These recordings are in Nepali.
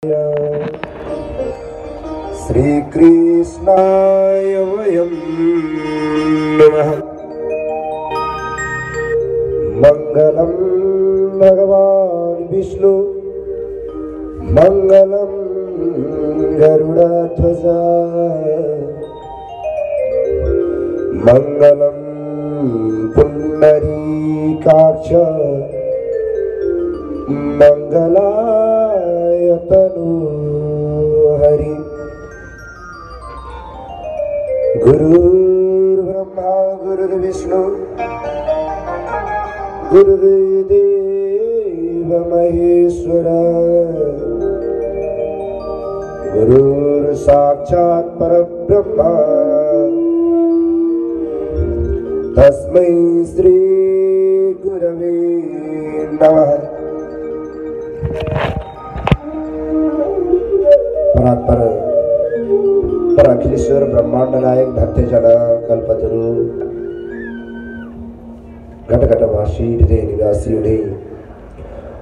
श्री कृष्णाय वयं नमः। मंगलम भगवान विष्णु मंगलम गरुड़ध्वज मंगलम पुंडरीकाक्ष मंगलाय तनूहरि। गुरुर्ब्रह्मा गुरुर्विष्णु गुरुर्देव महेश्वर गुरुर्साक्षात् परब्रह्म तस्मै श्री गुरवे नमः। परात्पर अखिलेश्वर ब्रह्मांड नायक धर्तेजन कल्पतरु घटघटवासी हृदय निवासी हुने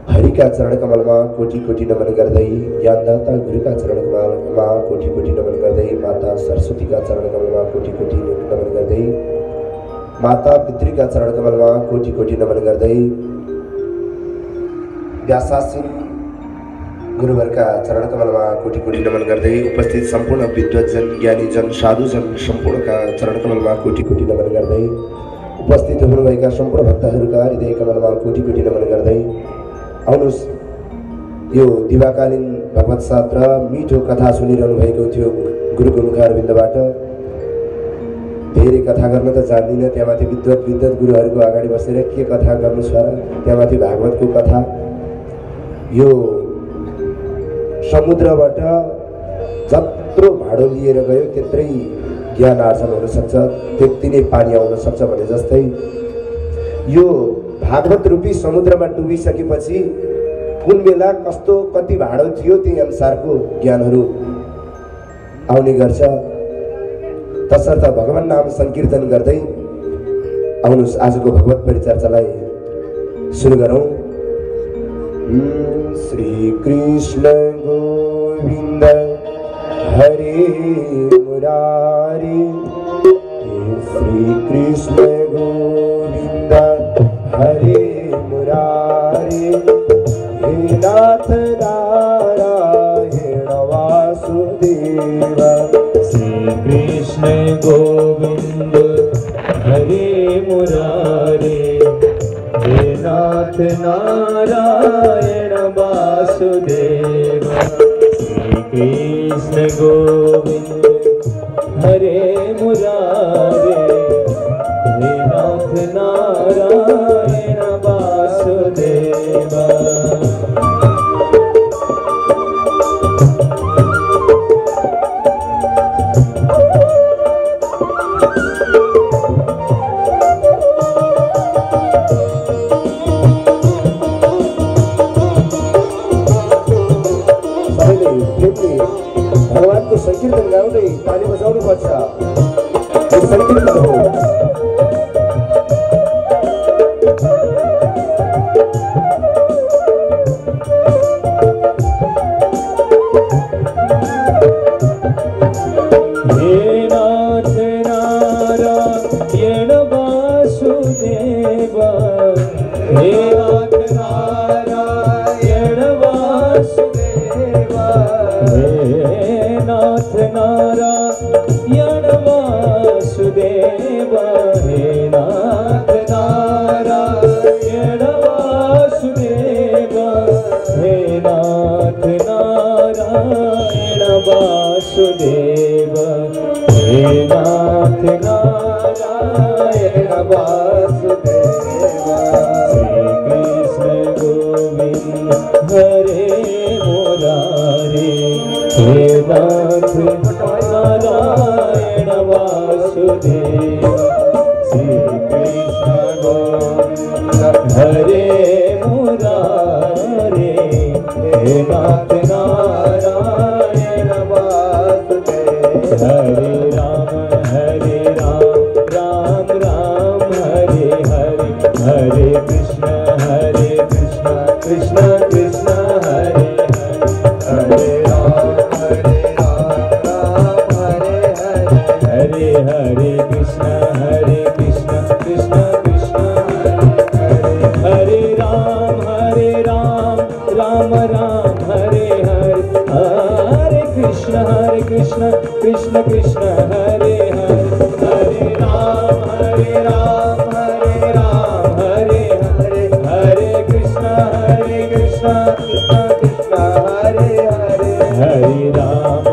हरिका चरण कमलमा कोटि कोटि नमन गर्दै, ज्ञानदाता गुरुका चरण कमलमा कोटि कोटि नमन गर्दै, माता सरस्वतीका चरण कमलमा कोटि कोटि नमन गर्दै, माता पितृका चरण कमलमा कोटि कोटि नमन गर्दै, व्यासासीन गुरुवरका चरण कमलमा कोटि कोटि नमन गर्दै, उपस्थित सम्पूर्ण विद्वतजन ज्ञानीजन साधुजन सम्पूर्णका चरण कमलमा कोटि कोटि नमन गर्दै, उपस्थित हुनुभएका सम्पूर्ण भक्तहरूका हृदय कमलमा कोटि कोटि नमन गर्दै आउनुस् यो दिवाकालीन भगवत शास्त्र मिठो कथा सुनिरहनु भएको थियो गुरुको मुखारविन्दबाट। धेरै कथा गर्न त जान्दिनँ, त्यहाँमाथि विद्वत गुरुहरूको अगाडि बसेर के कथा गर्नु छ र, त्यहाँमाथि भागवतको कथा। यो समुद्रबाट जत्रो भाडो लिएर गयो त्यत्रै ज्ञान आर्जन हुन सक्छ, त्यति नै पानी आउन सक्छ भने जस्तै यो भागवत रूपी समुद्रमा डुबिसकेपछि कुन बेला कस्तो कति भाडो थियो त्यही अनुसारको ज्ञानहरू आउने गर्छ। तसर्थ भगवान नाम संकीर्तन गर्दै आउनुस् आजको भगवत परिचर्चालाई सुरु गरौँ। श्री कृष्ण गोविंद हरे मुरारी, श्री कृष्ण गोविंद हरे मुरारी, हे नाथ नारायण वासुदेव। श्री कृष्ण गोविंद हरे मुरारी, हे नाथ नारायण वासुदेव। श्री कृष्ण गोविंद हरे मुरारी, हे नाथ नारायण वासुदेव। भगवानको संकीर्तन गाउँदै ताली बजाउनु पर्छ। यो संकीर्तन हो। हे नाथ नारायण वासुदेव, हे नाथ नारायण वासुदेव, हे नाथ नारायण वासुदेव, हे नाथ नारायण वासुदेव, हे नाथ नारायण वासुदेव, हे नाथ नारायण वासुदेव। श्री कृष्ण गोविंद हरे मुरारी, हे नाथ नारायण वासुदेव। श्री कृष्ण गोविंद हरे मुरारी, हे नाथ नारायण वासुदेव। हरे राम राम राम हरे हरे, हरे कृष्ण कृष्ण कृष्ण हरे हरे, हरे कृष्ण कृष्ण कृष्ण हरे हरे हरे राम हरे राम हरे राम हरे हरे हरे कृष्ण कृष्ण कृष्ण हरे हरे हरे राम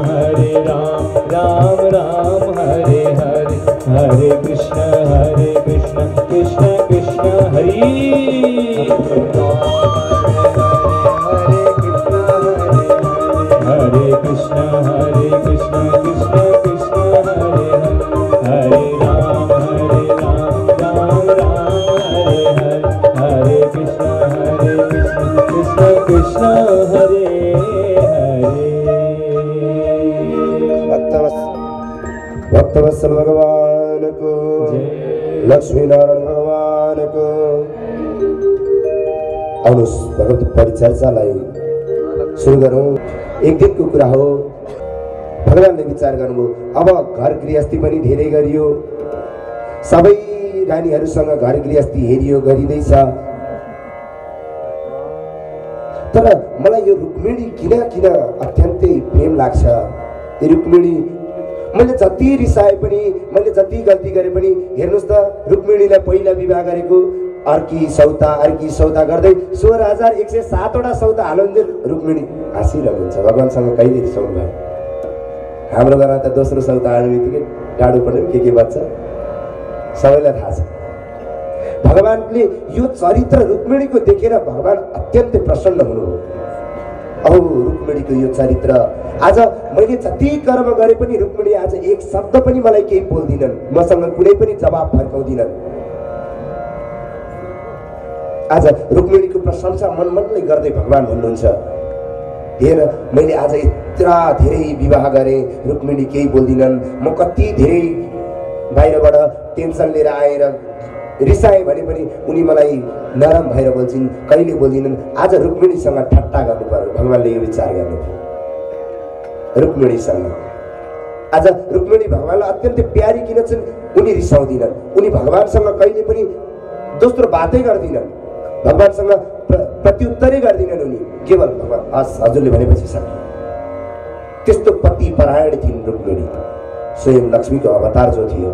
राम राम हरे हरे हरे कृष्ण कृष्ण कृष्ण हरि हरे कृष्ण कृष्ण कृष्ण कृष्ण हरे हरे राम राम हरे हरे हरे कृष्ण कृष्ण कृष्ण हरे हरे भक्तवत्सल भगवान को लक्ष्मी नारायण भगवान को आउनुस् भगवत परिचर्चालाई सुरु गरौँ। एक दिनको कुरा हो, भगवानले विचार गर्नुभयो अब घर गृहस्थी पनि धेरै गरियो, सबै रानीहरूसँग घर गृहस्थी हेरियो गरिँदैछ, तर मलाई यो रुक्मिणी किन अत्यन्तै प्रेम लाग्छ। यो रुक्मिणी मैले जति रिसाए पनि, मैले जति गल्ती गरे पनि, हेर्नुस् त रुक्मिणीलाई पहिला विवाह गरेको अर्की सौता गर्दै 16,107वटा सौता हालुन्जेल रुक्मिणी हाँसिरहनुहुन्छ। भगवानसँग कहिले रिसाउनु भयो? हाम्रो घरमा त दोस्रो सौता हाल्ने बित्तिकै डाडु पढ्यो के बच्छ सबैलाई थाहा छ। भगवानले यो चरित्र रुक्मिणीको देखेर भगवान अत्यन्तै प्रसन्न हुनुभयो। औ रुक्मिणीको यो चरित्र, आज मैले जति कर्म गरे पनि रुक्मिणी आज एक शब्द पनि मलाई केही बोल्दिनन्, मसँग कुनै पनि जवाब फर्काउँदिनन्। आज रुक्मिणीको प्रशंसा मनले गर्दै भगवान भन्नुहुन्छ, हेर मैले आज यत्रा धेरै विवाह गरेँ, रुक्मिणी केही बोल्दिनन्, म कति धेरै बाहिरबाट टेन्सन लिएर आएर रिसाएँ भने पनि उनी मलाई नरम भएर बोल्छिन्, कहिले बोल्दिनन्। आज रुक्मिणीसँग ठट्टा गर्नु पर्यो, भगवानले यो विचार गर्नुभयो। रुक्मिणीसँग आज रुक्मिणी भगवानलाई अत्यन्तै प्यारी किन छन्, उनी रिसाउँदिनन्, उनी भगवानसँग कहिले पनि दोस्रो बातै गर्दिनन्, भगवानसँग प्रत्युत्तरै गर्दिनन्, उनी केवल भगवान हस् हजुरले भनेपछि सक्यो। त्यस्तो पति परायण थिइन् रुक्मिणी, स्वयं लक्ष्मीको अवतार जो थियो।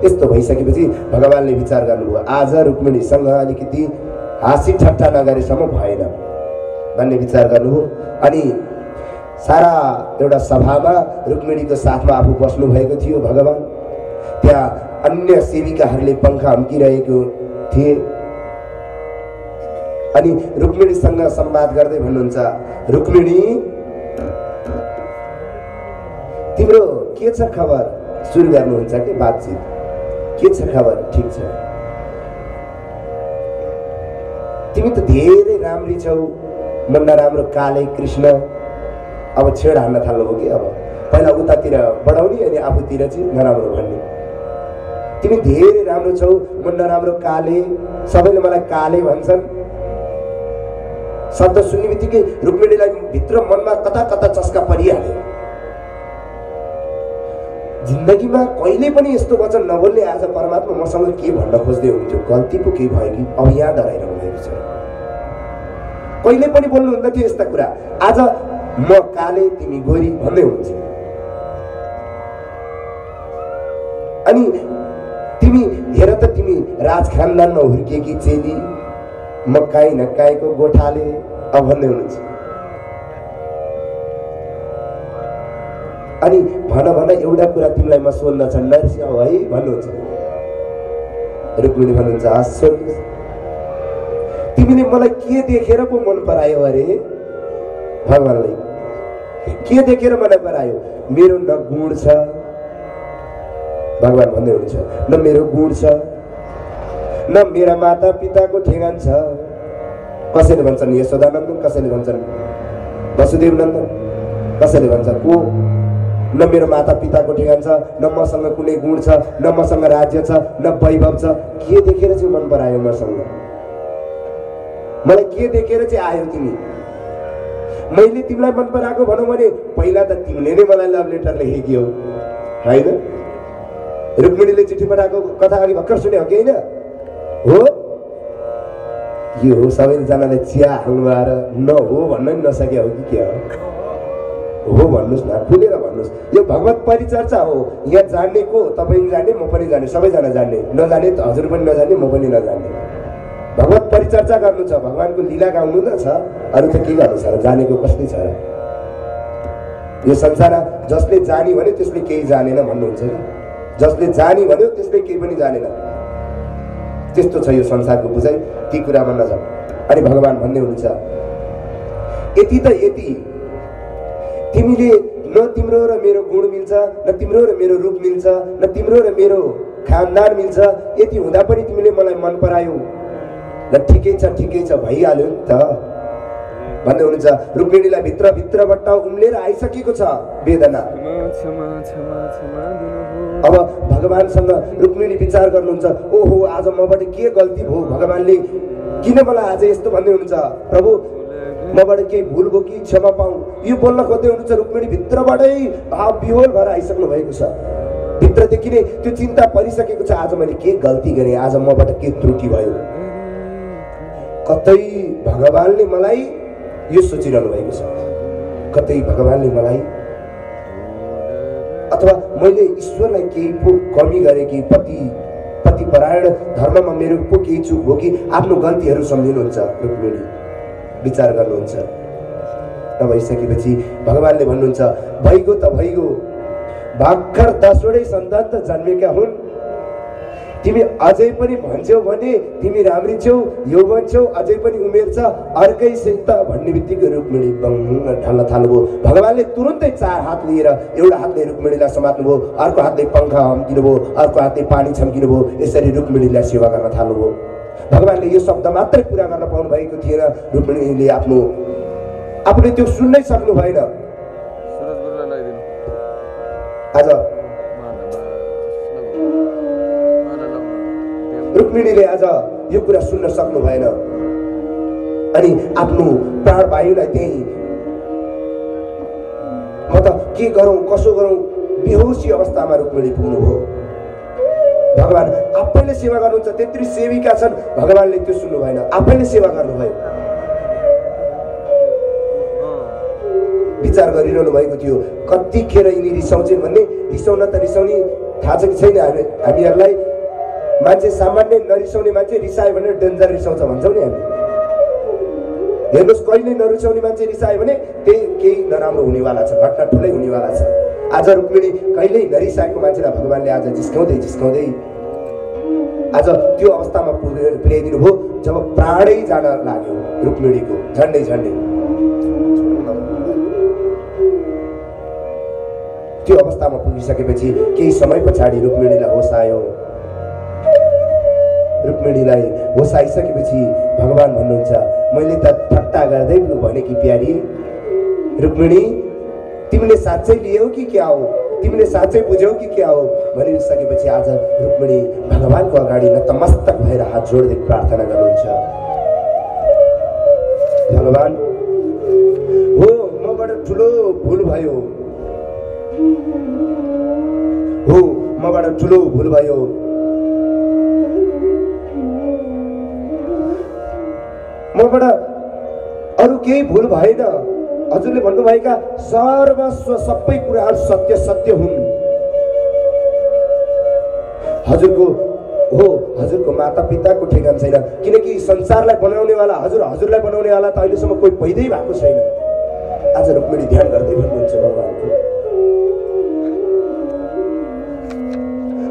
यस्तो भइसकेपछि भगवानले विचार गर्नुभयो आज रुक्मिणीसँग अलिकति हाँसी ठट्टा नगरेसम्म भएन भन्ने विचार गर्नुभयो। अनि सारा एउटा सभामा रुक्मिणीको साथमा आफू बस्नु भएको थियो भगवान। त्यहाँ अन्य सेविकाहरूले पंखा हम्किरहेको थिए। अनि रुक्मिणीसँग संवाद गर्दै भन्नुहुन्छ, रुक्मिणी तिम्रो के छ खबर? सुरु गर्नुहुन्छ कि बातचित, के छ खबर? ठिक छ, तिमी त धेरै राम्री छौ, मन नराम्रो काले कृष्ण अब छेड हान्न थाल्नुभयो कि अब पहिला उतातिर बढाउने अनि आफूतिर चाहिँ नराम्रो भन्ने। तिमी धेरै राम्रो छौ, मन नराम्रो काले, सबैले मलाई काले भन्छन्। शब्द सुन्ने बित्तिकै रुक्मिणीलाई भित्र मनमा कता कता चस्का परिहाल्यो। जिन्दगीमा कहिले पनि यस्तो वचन नबोल्ने आज परमात्मा मसँग के भन्न खोज्दै हुन्थ्यो? गल्ती पो केही भयो कि अब यहाँ डराइरहनु भएको छ। कहिले पनि बोल्नुहुन्न थियो यस्ता कुरा। आज म काले तिमी गोरी भन्दै हुनुहुन्छ। अनि तिमी हेर त, तिमी राज खानदानमा हुर्केकी चेली, म काहीँ नकाएको गोठाले अब भन्दै हुनुहुन्छ। अनि भन एउटा कुरा तिमीलाई म सोध्न छ, नर्स्याउ है भन्नुहुन्छ। रुक्मिणी भन्नुहुन्छ, हस् सोध्नुहोस्। तिमीले मलाई के देखेर पो मन परायो अरे? भगवानले के देखेर मन परायो? मेरो न गुण छ, भगवान भन्दै हुनुहुन्छ, न मेरो गुण छ, न मेरा माता पिताको ठेगान छ। कसैले भन्छन् यशोदानन्दन, कसैले भन्छन् वसुदेव नन्दन, कसैले भन्छ को, न मेरो माता पिताको ठेगान छ, न मसँग कुनै गुण छ, न मसँग राज्य छ, न वैभव छ। के देखेर चाहिँ मन परायो मसँग? मलाई के देखेर चाहिँ आयो तिमी? मैले तिमीलाई मन पराएको भनौँ भने पहिला त तिमीले नै मलाई लभ लेटर लेखेकी हो हैन? रुक्मिणीले चिठी पठाएको कथा अघि भर्खर सुने हो कि होइन? हो यो हो सबैजनाले चिया हाल्नुभयो र न हो भन्न नि नसके हो कि के हो भन्नुहोस् न, खुलेर भन्नुहोस्। यो भगवत परिचर्चा हो। यहाँ जान्ने को तपाईँ जान्ने, म पनि जान्ने, सबैजना जान्ने, नजाने त हजुर पनि नजान्ने, म पनि नजान्ने। भगवत परिचर्चा गर्नु छ, भगवानको लीला गाउनु न छ, अरू त के गर्नु छ र? जानेको कसले छ र? यो संसार जसले जानी भन्यो त्यसले केही जानेन भन्नुहुन्छ कि? जसले जानी भन्यो त्यसले केही पनि जानेन, त्यस्तो छ यो संसारको बुझाइ। ती कुरामा नजाऊ। अनि भगवान भन्दै हुनुहुन्छ यति त यति, तिमीले न तिम्रो र मेरो गुण मिल्छ, न तिम्रो र मेरो रूप मिल्छ, न तिम्रो र मेरो खानदान मिल्छ। यति हुँदा पनि तिमीले मलाई मन परायौ र ठिकै छ भइहाल्यो नि त भन्दै हुनुहुन्छ। रुक्मिणीलाई भित्रबाट उम्लेर आइसकेको छ वेदना। अब भगवानसँग रुक्मिणी विचार गर्नुहुन्छ, ओहो आज मबाट के गल्ती भयो? भगवानले किन मलाई आज यस्तो भन्दै हुनुहुन्छ? प्रभु मबाट केही भुल भयो कि क्षमा पाऊ? यो बोल्न खोज्दै हुनुहुन्छ। रुक्मिणी भित्रबाटै भाव विह्वल भएर आइसक्नु भएको छ। भित्रदेखि नै त्यो चिन्ता परिसकेको छ, आज मैले के गल्ती गरेँ, आज मबाट के त्रुटि भयो? कतै भगवानले मलाई यो सोचिरहनु भएको छ, कतै भगवानले मलाई अथवा मैले ईश्वरलाई केही पो कमी गरेँ कि पतिपरायण धर्ममा मेरो पो केही चुक हो कि? आफ्नो गल्तीहरू सम्झिनुहुन्छ रुक्मिणी, विचार गर्नुहुन्छ। नभइसकेपछि भगवानले भन्नुहुन्छ भइगयो त भइगयो, भर्खर 10वटै सन्तान त जन्मेका हुन्, तिमी अझै पनि भन्छौ भने तिमी राम्री छौ, यौवन छौ, अझै पनि उमेर छ, अर्कै सित भन्ने बित्तिकै रुक्मिणी ढल्न थाल्नुभयो। भगवानले तुरुन्तै 4 हात लिएर एउटा हातले रुक्मिणीलाई समात्नुभयो, अर्को हातले पङ्खा हम्किनुभयो, अर्को हातले पानी छम्किनुभयो। यसरी रुक्मिणीलाई सेवा गर्न थाल्नुभयो। भगवानले यो शब्द मात्रै पुरा गर्न पाउनु भएको थिएन। रुक्मिणीले आफूले त्यो सुन्नै सक्नु भएन। आज रुक्मिणीले आज यो कुरा सुन्न सक्नु भएन। अनि आफ्नो प्राणवायुलाई त्यही म त के गरौँ कसो गरौँ बेहोसी अवस्थामा रुक्मिणी पुग्नुभयो। भगवान आफैले सेवा गर्नुहुन्छ, त्यत्रै सेविका छन्, भगवानले त्यो सुन्नु भएन, आफैले सेवा गर्नुभयो। विचार गरिरहनु भएको थियो कतिखेर यिनी रिसाउँछन् भन्ने। रिसाउन त रिसाउने थाहा छ कि छैन हामीहरूलाई? मान्छे सामान्य नरिसाउने मान्छे रिसायो भने डेन्जर रिसाउँछ भन्छौँ नि हामी। हेर्नुहोस् कहिले नरिसाउने मान्छे रिसायो भने त्यही केही नराम्रो हुनेवाला छ, घटना ठुलै हुनेवाला छ। आज रुक्मिणी कहिल्यै नरिसाएको मान्छेलाई भगवानले आज जिस्काउँदै आज त्यो अवस्थामा पुर्याइदिनु भयो जब प्राणै जान लाग्यो रुक्मिणीको झन्डै। त्यो अवस्थामा पुगिसकेपछि केही समय पछाडि रुक्मिणीलाई होस आयो। रुक्मिणीलाई होस आइसकेपछि भगवान भन्नुहुन्छ मैले त ठट्टा गर्दै भने कि प्यारी रुक्मिणी, तिमीले साँच्चै लियौ कि क्या हो? तिमीले साँच्चै बुझ्यौ कि क्या हो? भनिसकेपछि आज रुक्मिणी भगवानको अगाडि नतमस्तक भएर हात जोड्दै प्रार्थना गर्नुहुन्छ। भगवान हो मबाट ठुलो भुल भयो, हो मबाट ठुलो भुल भयो। मबाट अरू केही भुल भएन। हजुरले भन्नुभएका सर्वस्व सबै कुराहरू सत्य हुन्। हजुरको माता पिताको ठेगान छैन, किनकि संसारलाई बनाउनेवाला हजुरलाई बनाउनेवाला त अहिलेसम्म कोही पैदै भएको छैन। आज रुक्मिणी ध्यान गर्दै भन्नुहुन्छ भगवानको।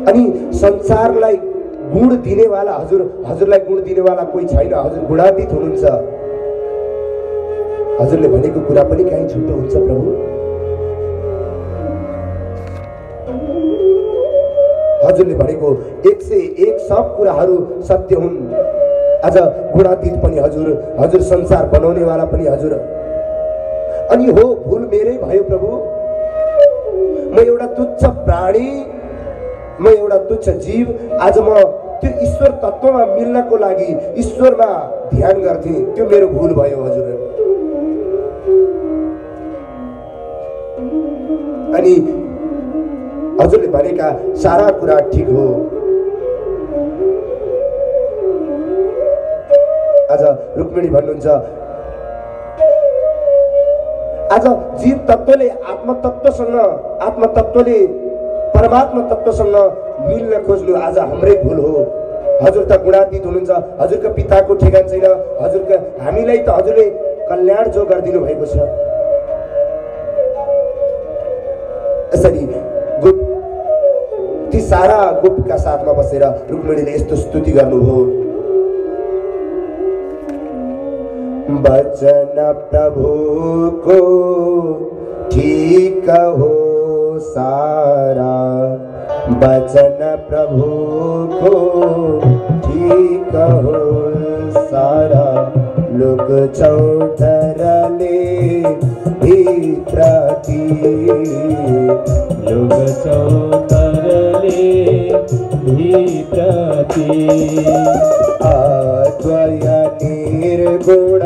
अनि संसारलाई गुण दिनेवाला हजुरलाई गुण दिनेवाला कोही छैन। हजुर गुणातीत हुनुहुन्छ। हजुरले भनेको कुरा पनि कहीँ झुटो हुन्छ प्रभु? हजुरले भनेको 101 सब कुराहरू सत्य हुन्। आज गुणातीत पनि हजुर संसार बनाउनेवाला पनि हजुर। अनि हो भुल मेरै भयो प्रभु। म एउटा तुच्छ प्राणी, म एउटा तुच्छ जीव। आज म त्यो ईश्वर तत्वमा मिल्नको लागि ईश्वरमा ध्यान गर्थे, त्यो मेरो भुल भयो हजुर। अनि हजुरले भनेका सारा कुरा ठिक हो। आज रुक्मिणी भन्नुहुन्छ आज जीव तत्त्वले आत्मतत्त्वले परमात्मा तत्त्वसँग मिल्न खोज्नु आज हाम्रै भुल हो। हजुर त गुणातीत हुनुहुन्छ, हजुरको पिताको ठेगान छैन, हजुरको हामीलाई त हजुरले कल्याण जो गरिदिनु भएको छ। यसरी ती सारा गोपका साथमा बसेर रुक्मिणीले यस्तो स्तुति गर्नुभयो। वचन प्रभुको ठीक हो सारा, वचन प्रभुको ठीक हो सारा, लोक चौधरले भित्रती, लोक चौधरले भित्रती, अद्वय निर्गुण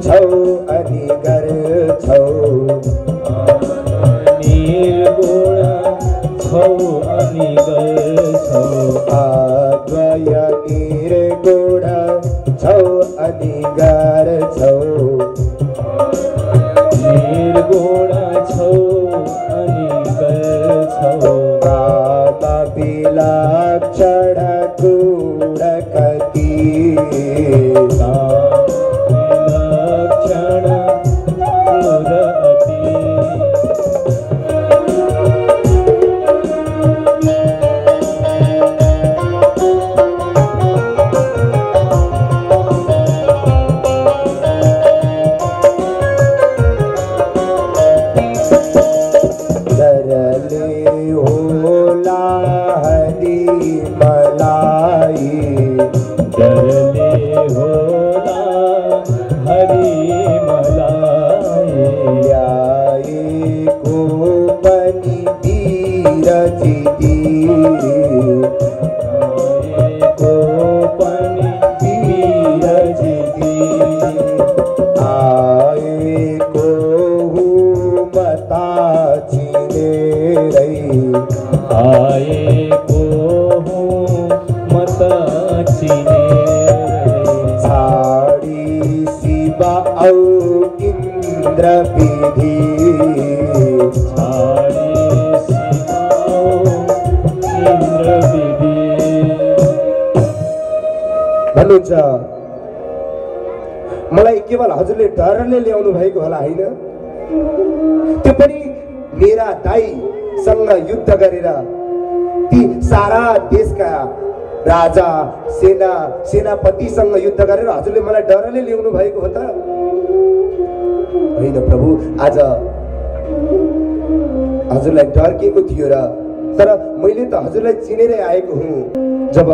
छौ अनिगर छौ, निर्गुण छौ अनिगर छौ, अद्वय निर्गुण छौ अनिगर छौ, निर्गुण छौ अनिगर छौ, काम विलक्षण गुण कति, लक्षण पुरति, धरले होला हरी मलाई, डरले होला हरि मलाई, ल्याए को पनि विरजिती, को पनि विरजिती, आए को मता चिनेरै, आए को मत चिनेरै, छाडी शिव औ इन्द्र विधि, छाडी सिकाऊ इन्द्र विधि, भन्नुहुन्छ मलाई केवल हजुरले डरले ल्याउनु भएको होला हैन, त्यो पनि मेरा दाइसँग युद्ध गरेर ती सारा देशका राजा सेनापतिसँग युद्ध गरेर हजुरले मलाई डरले ल्याउनु भएको हो त होइन प्रभु। आज हजुरलाई डर के को थियो र, तर मैले त हजुरलाई चिनेरै आएको हुँ। जब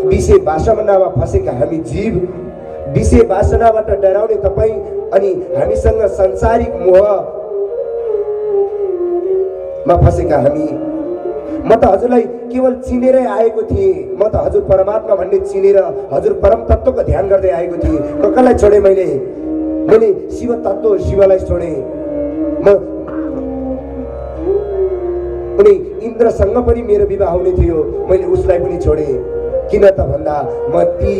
विषय वासनामा फसेका हामी जीव, विषय वासनाबाट डराउने तपाईँ अनि हामीसँग सांसारिक मोहमा फसेका हामी, म त हजुरलाई केवल चिनेरै आएको थिएँ। म त हजुर परमात्मा भन्ने चिनेर हजुर परम तत्त्वको ध्यान गर्दै आएको थिएँ। कसलाई छोडेँ मैले शिव तत्त्व शिवलाई छोडेँ। म उनी इन्द्रसँग पनि मेरो विवाह हुने थियो, मैले उसलाई पनि छोडेँ। किन त भन्दा म ती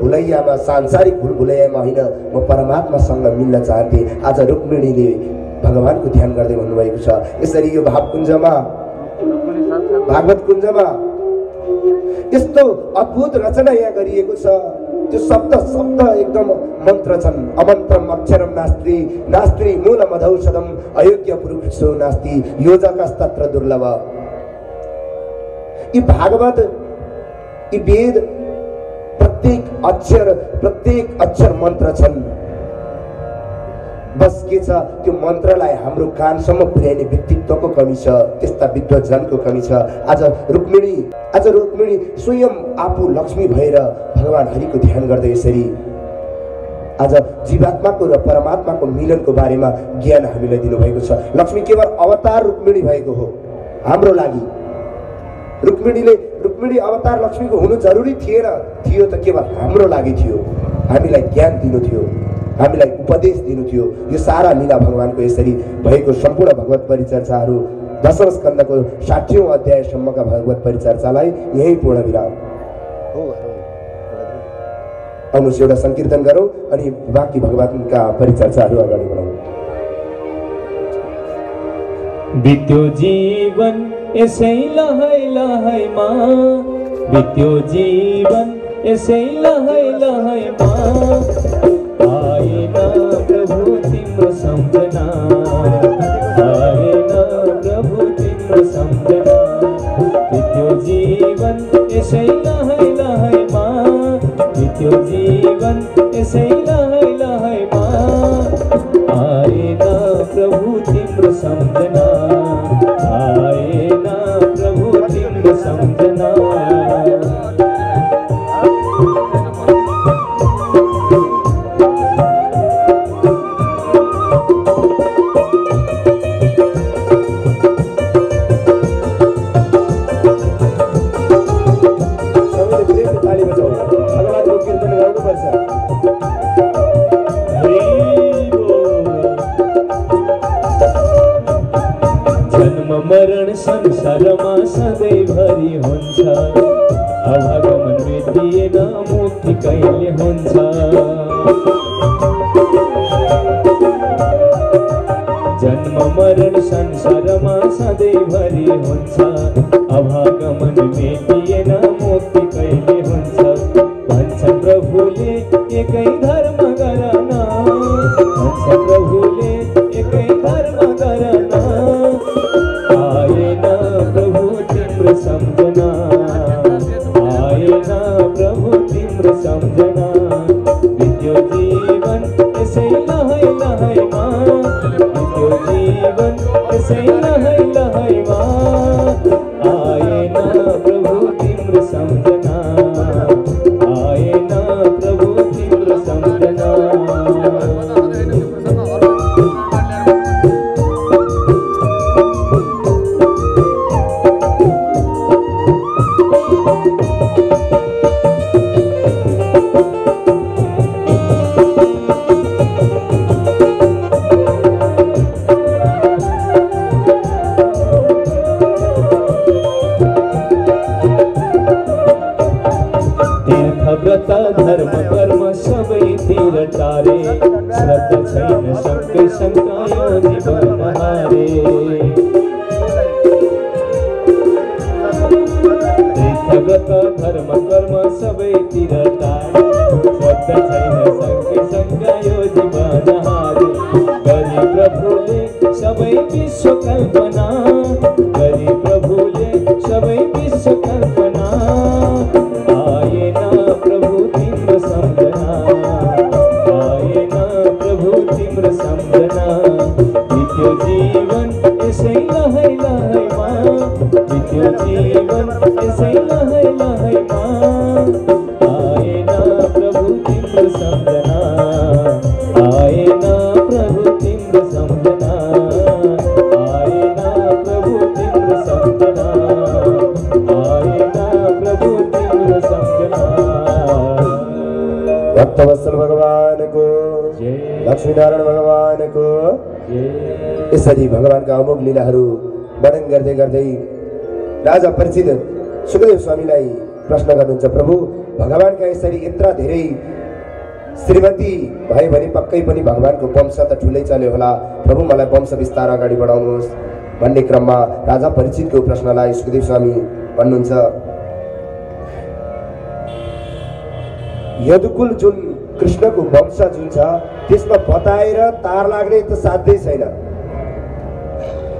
भुलैयामा सांसारिक भुलैयामा होइन, म परमात्मासँग मिल्न चाहन्थेँ। आज रुक्मिणीले भगवानको ध्यान गर्दै भन्नुभएको छ। यसरी यो भावकुञ्जमा भागवत कुञ्जमा यस्तो अद्भुत रचना यहाँ गरिएको छ। त्यो शब्द एकदम मन्त्र छन्। अमन्त्रम अक्षरम नास्ति नास्ति मूलमधौषधम अयोग्य पुरुषो नास्ति योजकस्तत्र दुर्लभ। यी भागवत, यी वेद प्रत्येक अक्षर मन्त्र छन्। बस के छ, त्यो मन्त्रलाई हाम्रो कानसम्म पुर्याइने व्यक्तित्वको कमी छ, त्यस्ता विद्वजनको कमी छ। आज रुक्मिणी स्वयं आफू लक्ष्मी भएर भगवान हरिको ध्यान गर्दै यसरी आज जीवात्माको र परमात्माको मिलनको बारेमा ज्ञान हामीलाई दिनुभएको छ। लक्ष्मी केवल अवतार रुक्मिणी भएको हो हाम्रो लागि। रुक्मिणी अवतार लक्ष्मीको हुनु जरुरी थिएन, थियो त केवल हाम्रो लागि थियो। हामीलाई ज्ञान दिनु थियो, हामीलाई उपदेश दिनु थियो। यो सारा लीला भगवानको यसरी भएको सम्पूर्ण भगवत परिचर्चाहरू 10औं स्कन्धको 60औं अध्यायसम्मका भगवत परिचर्चालाई यही पूर्ण विराम। आउनुहोस् एउटा संकीर्तन गरौँ अनि बाँकी भगवानका परिचर्चाहरू अगाडि बढाउँ। बित्यो जीवन यसै लहै लहैमा, बित्यो जीवन यसै लहै लहैमा, आएन प्रभु तिम्रो सम्झना, आएन प्रभु तिम्रो सम्झना। बित्यो जीवन यसै लहै लहैमा, बित्यो जीवन यसै लहै लहैमा, आएन प्रभु तिम्रो सम्झना, आएन प्रभु तिम्रो सम्झना। मरण संसारमा सधैँभरि हुन्छ, अभागमन मेटिएन मुक्ति कहिले हुन्छ। जन्म मरण संसारमा सधैँभरि हुन्छ, अभागमन मेटिएन मुक्ति कहिले हुन्छ। भन्छ प्रभुले एकै धर्म गरन, भन्छ प्रभुले एकै धर्म गरन, आएन प्रभु तिम्रो सम्झना, आएन प्रभु तिम्रो सम्झना। बित्यो जीवन यसै लहै लहैमा, बित्यो जीवन यसै लहै लहैमा, आएन प्रभु तिम्रो सम्झना, आएन प्रभु तिम्रो सम्झना। व्रत धर्म कर्म सबैतिर टारे, श्रद्धा छैन शङ्कै शङ्का यो जीवन हारे। तीर्थव्रत धर्म कर्म सबैतिर टारे, श्रद्धा छैन शङ्कै शङ्का यो जीवन हारे। गरी प्रभुले सबै विश्व कल्पना, गरी प्रभुले सबै विश्व कल्पना, आएन प्रभु तिम्रो सम्झना, आएन प्रभु तिम्रो सम्झना। बित्यो जीवन यसै लहै लहैमा, बित्यो जीवन यसै लहै लहैमा, आएन प्रभु तिम्रो सम्झना, आएन प्रभु तिम्रो सम्झना, आएन प्रभु तिम्रो सम्झना, आएन प्रभु तिम्रो सम्झना। भक्तवत्सल भगवानको जय, लक्ष्मीनारायण भगवानको जय। यसरी भगवानका अमोघ लीलाहरू वर्णन गर्दै गर्दै राजा परीक्षित सुखदेव स्वामीलाई प्रश्न गर्नुहुन्छ, प्रभु भगवानका यसरी यत्र धेरै श्रीमती भयो भने पक्कै पनि भगवानको वंश त ठुलै चल्यो होला, प्रभु मलाई वंश विस्तार अगाडि बढाउनुहोस् भन्ने क्रममा राजा परीक्षितको प्रश्नलाई सुखदेव स्वामी भन्नुहुन्छ, यदुकुल जुन कृष्णको वंश जुन छ त्यसमा बताएर तार लाग्ने त साध्यै छैन।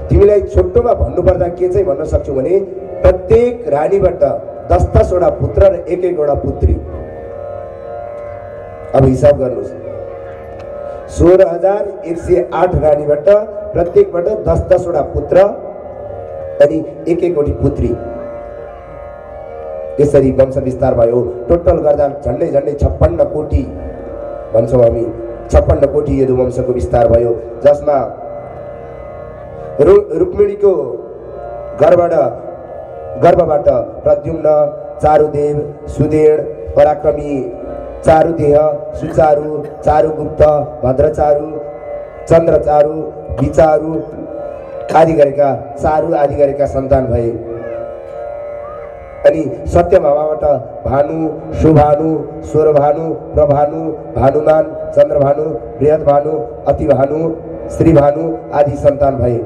तिमीलाई छोटोमा भन्नुपर्दा के चाहिँ भन्न सक्छौ भने प्रत्येक रानीबाट 10-10 वटा पुत्र र 1-1 वटा पुत्री। अब हिसाब गर्नुहोस्, 16,108 रानीबाट प्रत्येकबाट 10-10 वटा पुत्र अनि 1-1 वटी पुत्री। यसरी वंश विस्तार भयो। टोटल गर्दा झन्डै 56 कोटी भन्छौँ हामी, 56 कोटी यदुवंशको विस्तार भयो, जसमा रुक्मिणीको गर्भबाट प्रद्युम्न, चारुदेव, सुदेव, पराक्रमी, चारुदेह, सुचारु, चारुगुप्त, भद्रचारु, चन्द्रचारु, विचारु आदि गरेका सन्तान भए। अनि सत्यभामाबाट भानु, सुभानु, स्वरभानु, प्रभानु, भानुमान, चन्द्रभानु, बृहद्भानु, अतिभानु, श्रीभानु आदि सन्तान भए।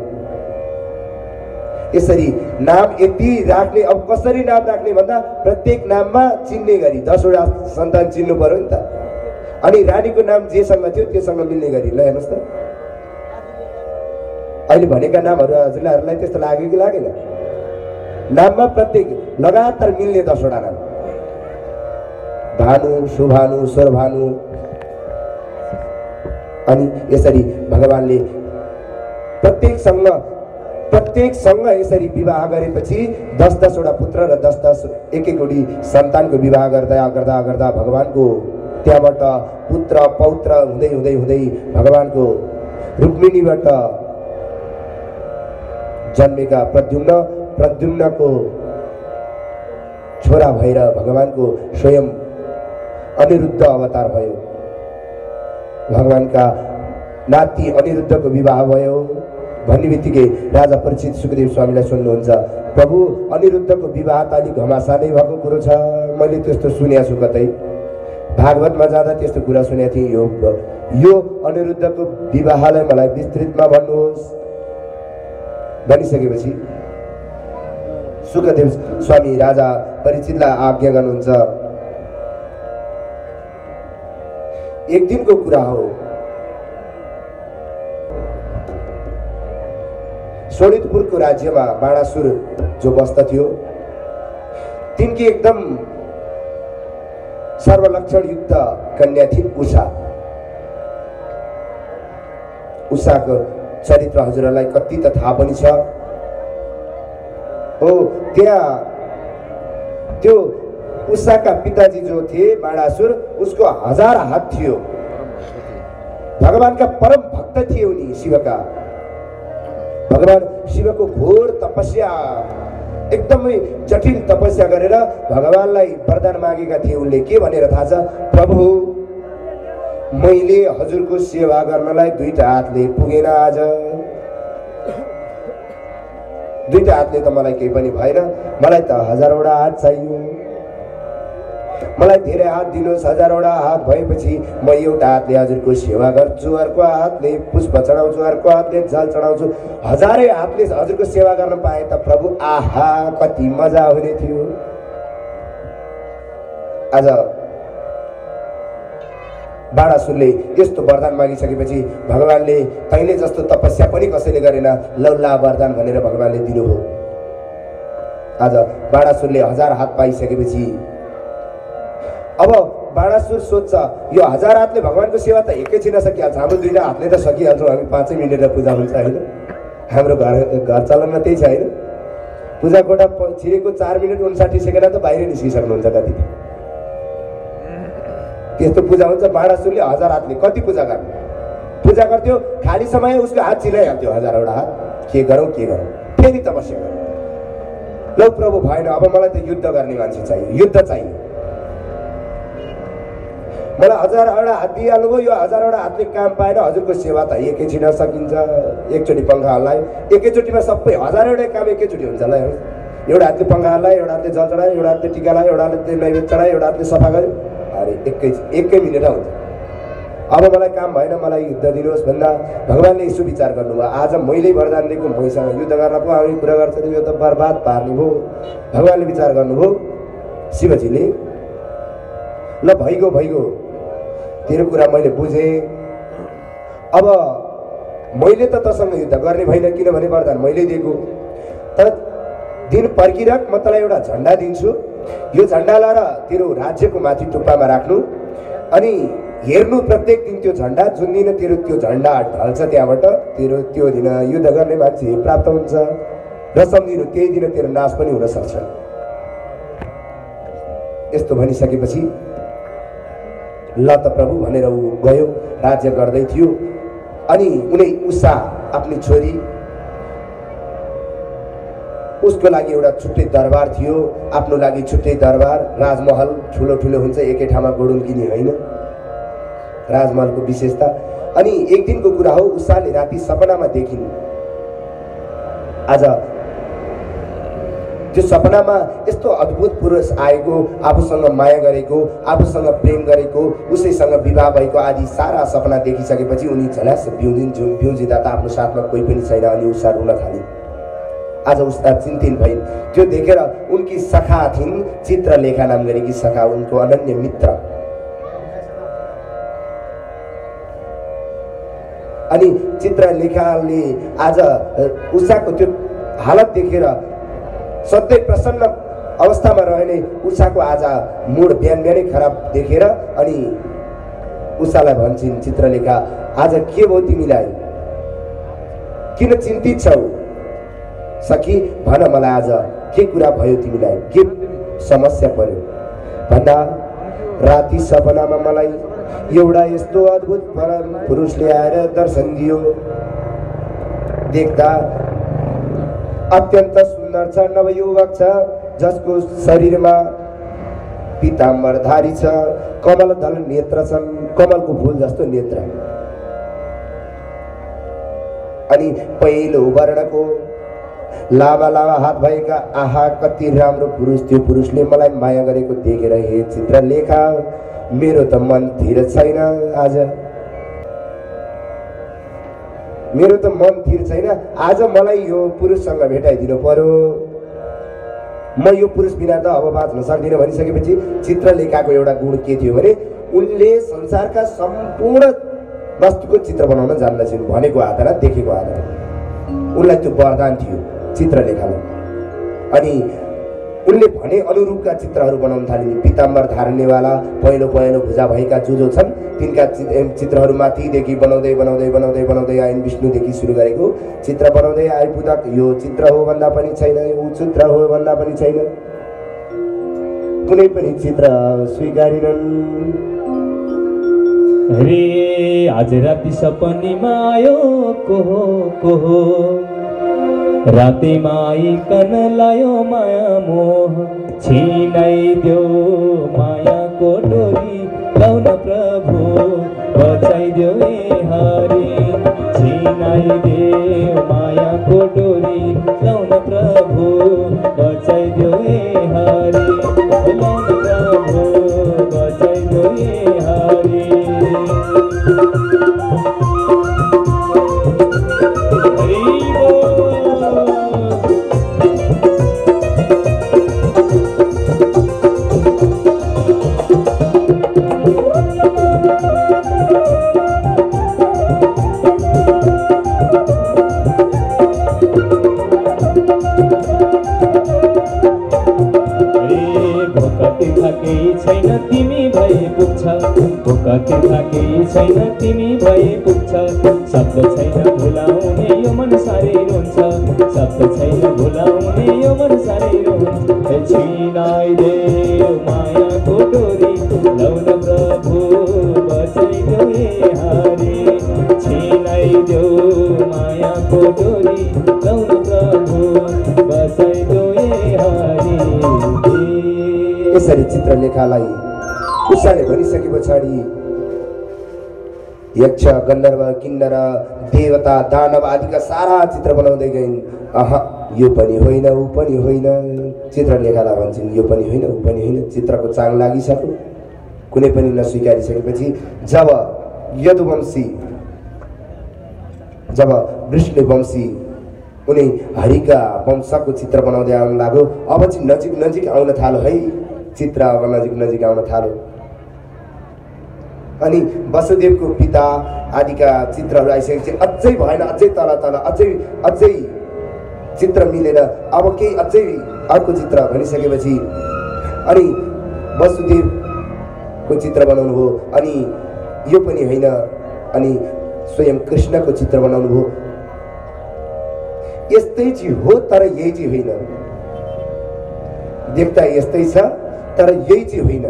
यसरी नाम यति राख्ने, अब कसरी नाम राख्ने भन्दा प्रत्येक नाममा चिन्ने गरी 10 वटा सन्तान चिन्नु पर्यो नि त। अनि रानीको नाम जेसँग थियो त्योसँग मिल्ने गरी। ल हेर्नुहोस् त, अहिले भनेका नामहरू हजुरलाई त्यस्तो लाग्यो कि लागेन? नाममा प्रत्येक लगातार मिल्ने 10 वटा नाम, भानु, सुभानु, स्वरभानु। अनि यसरी भगवानले प्रत्येकसँग यसरी विवाह गरेपछि 10-10 वटा पुत्र र 10-10 एक-एकवटी सन्तानको विवाह गर्दा गर्दा गर्दा भगवानको त्यहाँबाट पुत्र पौत्र हुँदै हुँदै हुँदै भगवानको रुक्मिणीबाट जन्मेका प्रद्युम्नको छोरा भएर भगवानको स्वयं अनिरुद्ध अवतार भयो। भगवानका नाति अनिरुद्धको विवाह भयो भन्ने बित्तिकै राजा परीक्षित सुखदेव स्वामीलाई सुन्नुहुन्छ, प्रभु अनिरुद्धको विवाह त अलिक घमासा नै भएको कुरो छ, मैले त्यस्तो सुनेको छु, कतै भागवतमा जाँदा त्यस्तो कुरा सुनेको थिएँ। यो अनिरुद्धको विवाहलाई मलाई विस्तृतमा भन्नुहोस् भनिसकेपछि सुखदेव स्वामी राजा परीक्षितलाई आज्ञा गर्नुहुन्छ। एक दिनको कुरा हो, शोणितपुरको राज्यमा बाणासुर जो बस्दथ्यो तिनकी एकदम सर्वलक्षण युक्त कन्या थिइन् उषा। उषाको चरित्र हजुरलाई कति त थाहा पनि छ। हो त्यहाँ त्यो उषाका पिताजी जो थिए बाणासुर, उसको 1000 हात थियो। भगवानका परम भक्त थिए उनी, शिवका। भगवान शिवको घोर तपस्या, एकदमै जटिल तपस्या गरेर भगवानलाई वरदान मागेका थिए उनले। के भनेर थाहा छ? प्रभु मैले हजुरको सेवा गर्नलाई 2टा हातले पुगेन, आज 2टा हातले त मलाई केही पनि भएन, मलाई त 1000 वटा हात चाहियो, मलाई धेरै हात दिनुहोस्। 1000 वटा हात भएपछि म एउटा हातले हजुरको सेवा गर्छु, अर्को हातले पुष्प चढाउँछु, अर्को हातले जल चढाउँछु। 1000 हातले हजुरको सेवा गर्न पाए त प्रभु आहा कति मजा हुने थियो। आज बाणासुरले यस्तो वरदान मागिसकेपछि भगवानले तैँले जस्तो तपस्या पनि कसैले गरेन, लौला वरदान भनेर भगवानले दिनुभयो। आज बाणासुरले 1000 हात पाइसकेपछि अब बाणासुर सोध्छ, यो 1000 हातले भगवानको सेवा त एकैछिन सकिहाल्छ, हाम्रो 2 हातले त सकिहाल्छौँ, हामी 5 मिनेटमा पूजा हुन्छ होइन? हाम्रो घर चलनमा त्यही छ होइन? पूजा कोठा छिरेको 4 मिनट 59 सेकेन्डमा त बाहिर निस्किसक्नुहुन्छ कति। त्यस्तो पूजा हुन्छ। बाणासुरले 1000 हातले कति पूजा गर्ने? पूजा गर्थ्यो, खाली समय उसको हात चिलाइहाल्थ्यो 1000 वटा हात। के गरौँ फेरि तपस्या गरौँ। लौ प्रभु भएन, अब मलाई त युद्ध गर्ने मान्छे चाहियो, युद्ध चाहियो, मलाई 1000 वटा हात दिइहाल्नुभयो, यो 1000 वटा हातले काम पाएन, हजुरको सेवा त एकैछिन सकिन्छ। एकचोटि पङ्खा हल्लायो, एकैचोटिमा सबै 1000 वटा काम एकैचोटि हुन्छ। ल एउटा हातले पङ्खा हल्लायो, एउटा हातले जल चढायो, एउटा हातले टिका लगायो, एउटा हातले नैवेद्य चढायो, एउटा हातले सफा गर्यो, अरे एकै मिनेटमा हुन्छ। अब मलाई काम भएन, मलाई युद्ध दिनुहोस् भन्दा भगवानले यसो विचार गर्नुभयो, आज मैले वरदान दिएको, मैसँग युद्ध गर्न पो आउने कुरा गर्छ, यो त बर्बाद पार्ने भयो। भगवानले विचार गर्नुभयो, शिवजीले ल भइगयो तेरो कुरा मैले बुझेँ, अब मैले त तसँग युद्ध गर्ने भएन, किनभने वरदान मैले दिएको। तर दिन पर्खिराख, म तँलाई एउटा झन्डा दिन्छु, यो झन्डा लाएर तेरो राज्यको माथि टुप्पामा राख्नु, अनि हेर्नु प्रत्येक दिन त्यो झन्डा, जुन दिन तेरो त्यो झन्डा ढल्छ त्यहाँबाट तेरो त्यो दिन युद्ध गर्ने मान्छे प्राप्त हुन्छ, र सम्झिनु त्यही दिन तेरो नाश पनि हुन सक्छ। यस्तो भनिसकेपछि ल त प्रभु भनेर ऊ गयो, राज्य गर्दै थियो। अनि उनी उषा आफ्नी छोरी, उसको लागि एउटा छुट्टै दरबार थियो, आफ्नो लागि छुट्टै दरबार, राजमहल ठुलो ठुलो हुन्छ, एकै ठाउँमा गोडुल्किने होइन, राजमहलको विशेषता। अनि एक दिनको कुरा हो, उषाले राति सपनामा देखिन्, आज त्यो सपनामा यस्तो अद्भुत पुरुष आएको, आफूसँग माया गरेको, आफूसँग प्रेम गरेको, उसैसँग विवाह भएको आदि सारा सपना देखिसकेपछि उनी झल्यास बिउजिँदा त आफ्नो साथमा कोही पनि छैन अनि उषा रुन थालिन्। आज उसका चिन्तिन भइन्। त्यो देखेर उनकी सखा थिइन्, चित्रलेखा नाम गरेकी सखा, उनको अनन्य मित्र। अनि चित्रलेखाले आज उषाको त्यो हालत देखेर सधैँ प्रसन्न अवस्थामा रहने उषाको आज मुड बिहान बिहानै खराब देखेर अनि उषालाई भन्छन् चित्रलेखा, आज के भयो तिमीलाई, किन चिन्तित छौ? सखी भन मलाई आज के कुरा भयो तिमीलाई, के समस्या पर्यो? भन्दा राति सपनामा मलाई एउटा यस्तो अद्भुत पुरुषले आएर दर्शन दियो। देख्दा अत्यन्त सुन्दर छ, नवयुवक छ, जसको शरीरमा पीताम्बरधारी छ, कमल दल नेत्र छन्, कमलको फूल जस्तो नेत्र। अनि पहिलो वर्णको लामा लामा हात भएका, आहा कति राम्रो पुरुष। त्यो पुरुषले मलाई माया गरेको देखेर हे चित्रलेखा, मेरो त मन थिर छैन, आज मेरो त मन थिर छैन, आज मलाई यो पुरुषसँग भेटाइदिनु पर्यो। म यो पुरुष बिना त अब बाँच्न सक्दिनँ भनिसकेपछि चित्रलेखाको एउटा गुण के थियो भने उनले संसारका सम्पूर्ण वस्तुको चित्र बनाउन जान्दछिन्, भनेको आधारमा, देखेको आधारमा। उनलाई त्यो वरदान थियो चित्रलेखालाई। अनि उनले भने अनुरूपका चित्रहरू बनाउन थालिन्। पीताम्बर धार्नेवाला पहेँलो पहेँलो भुजा भएका जो छन् तिनका चित्रहरूमाथिदेखि बनाउँदै बनाउँदै बनाउँदै बनाउँदै आइन्। विष्णुदेखि सुरु गरेको चित्र बनाउँदै आइपुग्दा यो चित्र हो भन्दा पनि छैन, ऊ चित्र हो भन्दा पनि छैन, कुनै पनि चित्र स्वीकारिनन्। अरे आज राति सपनीमा आयो को रातिमा आइकन लायो माया मोह, छिनाइदेऊ मायाको डोरी, लौ न प्रभु बचाइदेऊ ए हरि। छिनाइदेऊ मायाको डोरी, लौ न प्रभु बचाइदेऊ ए हरि, लौ न प्रभु बचाइदेऊ ए हरि। छैन तिमी भए पुग्छ, भोकती थाकेई छैन तिमी भए पुग्छ, शब्द छैन भुलाउने यो मन साह्रै रोन्छ, शब्द छैन भुलाउने यो मन साह्रै रोन्छ। छिनाइदेऊ मायाको डोरी, लौ न प्रभु बचाइदेऊ ए हरि। छिनाइदेऊ मायाको डोरी, लौ न प्रभु बचाइदेऊ ए हरि। यसरी चित्रलेखालाई उषाले भनिसके पछाडि यक्ष, गन्धर्व, किन्नर, देवता, दानव आदिका सारा चित्र बनाउँदै गइन्। यो पनि होइन, ऊ पनि होइन। चित्रलेखालाई भन्छन् यो पनि होइन, ऊ पनि होइन। चित्रको चाङ लागिसक्यो, कुनै पनि नस्वीकारिसकेपछि जब यदुवंशी, जब वृष्णवंशी उनी हरिका वंशको चित्र बनाउँदै आउन लाग्यो। अब चाहिँ नजिक नजिक आउन थाल्यो है चित्र, अब नजिक नजिक आउन थाल्यो। अनि वसुदेवको पिता आदिका चित्रहरू आइसकेपछि अझै भएन, अझै तल तल, अझै चित्र मिलेन। अब केही अझै अर्को चित्र भनिसकेपछि अनि वसुदेवको चित्र बनाउनु भयो, अनि यो पनि होइन, अनि स्वयं कृष्णको चित्र बनाउनु भयो। यस्तै चाहिँ हो तर यही चाहिँ होइन, देवता यस्तै छ तर यही चाहिँ होइन,